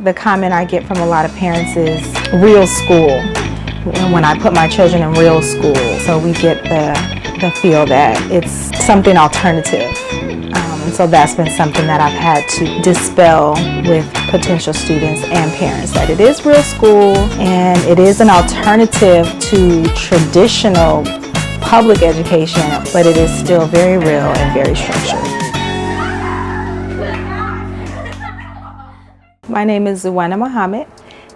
The comment I get from a lot of parents is real school. And when I put my children in real school, so we get the feel that it's something alternative. And so that's been something that I've had to dispel with potential students and parents, that it is real school and it is an alternative to traditional public education, but it is still very real and very structured. My name is Zuena Muhammad,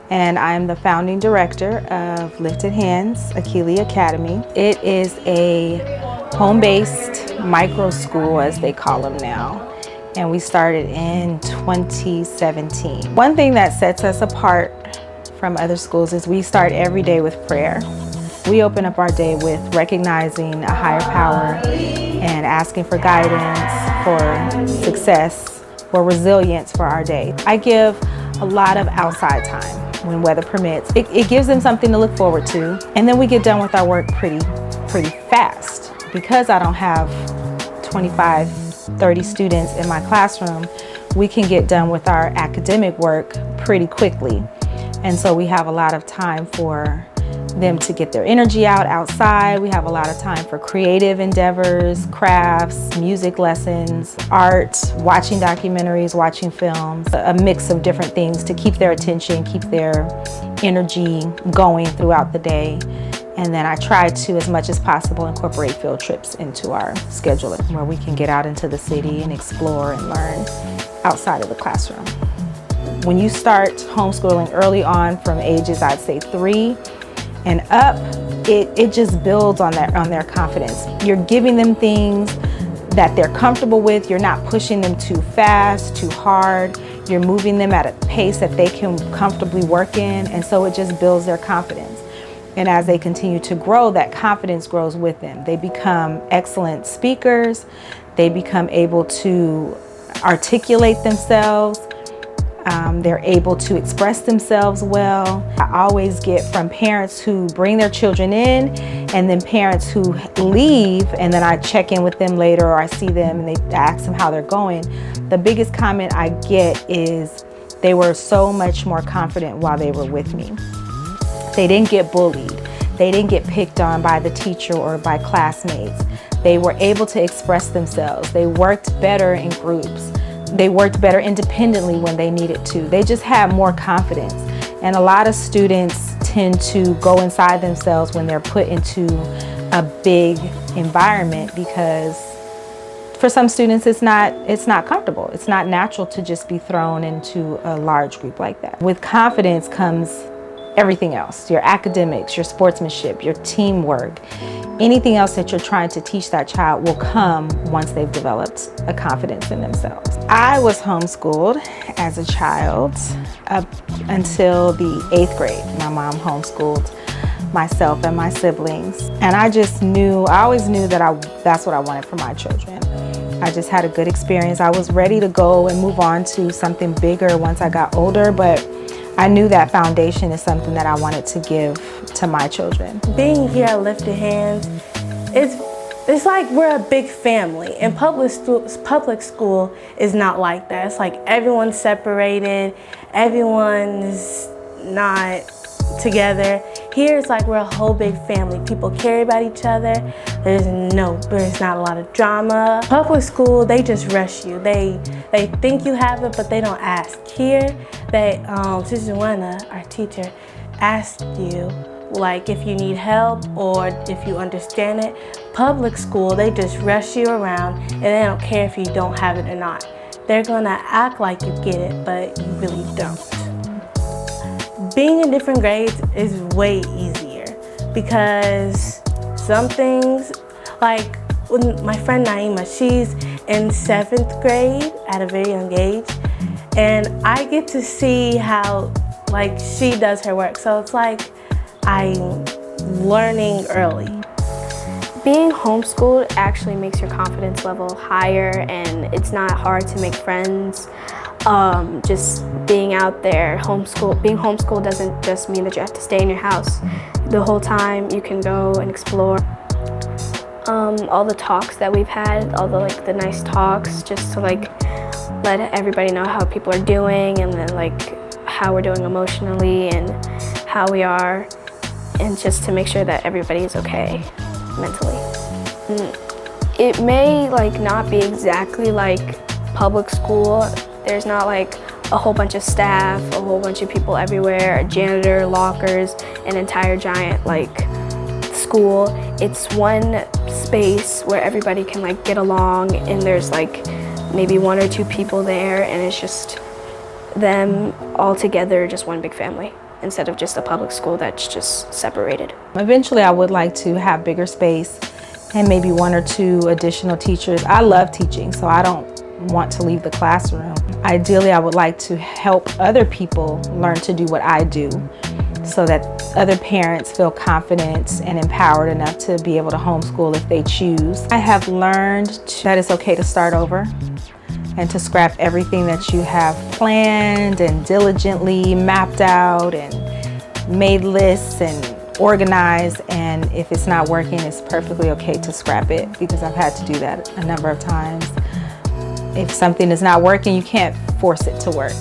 and I'm the founding director of Lifted Hands Akili Academy. It is a home-based micro school, as they call them now, and we started in 2017. One thing that sets us apart from other schools is we start every day with prayer. We open up our day with recognizing a higher power and asking for guidance, for success, for resilience for our day. I give a lot of outside time when weather permits. It gives them something to look forward to, and then we get done with our work pretty fast. Because I don't have 25, 30 students in my classroom, we can get done with our academic work pretty quickly. And so we have a lot of time for them to get their energy out outside. We have a lot of time for creative endeavors, crafts, music lessons, art, watching documentaries, watching films, a mix of different things to keep their attention, keep their energy going throughout the day. And then I try to, as much as possible, incorporate field trips into our schedule where we can get out into the city and explore and learn outside of the classroom. When you start homeschooling early on, from ages, I'd say 3 and up, it just builds on their confidence. You're giving them things that they're comfortable with. You're not pushing them too fast, too hard. You're moving them at a pace that they can comfortably work in, and so it just builds their confidence. And as they continue to grow, that confidence grows with them. They become excellent speakers. They become able to articulate themselves. They're able to express themselves well. I always get from parents who bring their children in, and then parents who leave, and then I check in with them later, or I see them and I ask them how they're going. The biggest comment I get is they were so much more confident while they were with me. They didn't get bullied. They didn't get picked on by the teacher or by classmates. They were able to express themselves. They worked better in groups. They worked better independently when they needed to. They just had more confidence. And a lot of students tend to go inside themselves when they're put into a big environment, because for some students it's not comfortable. It's not natural to just be thrown into a large group like that. With confidence comes everything else, your academics, your sportsmanship, your teamwork. Anything else that you're trying to teach that child will come once they've developed a confidence in themselves. I was homeschooled as a child up until the 8th grade. My mom homeschooled myself and my siblings. And I always knew that that's what I wanted for my children. I just had a good experience. I was ready to go and move on to something bigger once I got older, but I knew that foundation is something that I wanted to give to my children. Being here at Lifted Hands, it's like we're a big family. And public school is not like that. It's like everyone's separated, everyone's not together. Here it's like we're a whole big family. People care about each other. There's not a lot of drama. Public school, they just rush you. They think you have it, but they don't ask. Here, Sister Zuena, our teacher, asked you like if you need help or if you understand it. Public school, they just rush you around and they don't care if you don't have it or not. They're gonna act like you get it, but you really don't. Being in different grades is way easier because some things, like when my friend Naima, she's in 7th grade at a very young age, and I get to see how like she does her work. So it's like I'm learning early. Being homeschooled actually makes your confidence level higher, and it's not hard to make friends. Just being out there, being homeschooled doesn't just mean that you have to stay in your house. The whole time you can go and explore. All the talks that we've had, all the nice talks, just to let everybody know how people are doing, and then how we're doing emotionally and how we are, and just to make sure that everybody is okay mentally. It may like not be exactly like public school. There's not like a whole bunch of staff, a whole bunch of people everywhere, a janitor, lockers, an entire giant like school. It's one space where everybody can like get along, and there's like maybe 1 or 2 people there, and it's just them all together, just one big family, instead of just a public school that's just separated. Eventually I would like to have bigger space and maybe 1 or 2 additional teachers. I love teaching, so I don't want to leave the classroom. Ideally, I would like to help other people learn to do what I do, so that other parents feel confident and empowered enough to be able to homeschool if they choose. I have learned that it's okay to start over and to scrap everything that you have planned and diligently mapped out and made lists and organized, and if it's not working, it's perfectly okay to scrap it, because I've had to do that a number of times. If something is not working, you can't force it to work.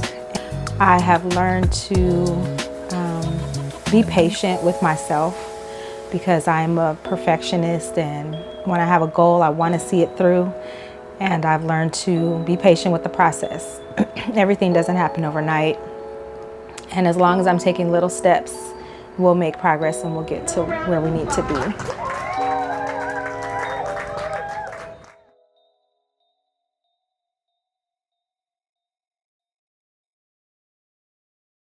I have learned to be patient with myself, because I'm a perfectionist, and when I have a goal, I want to see it through. And I've learned to be patient with the process. Everything doesn't happen overnight. And as long as I'm taking little steps, we'll make progress and we'll get to where we need to be.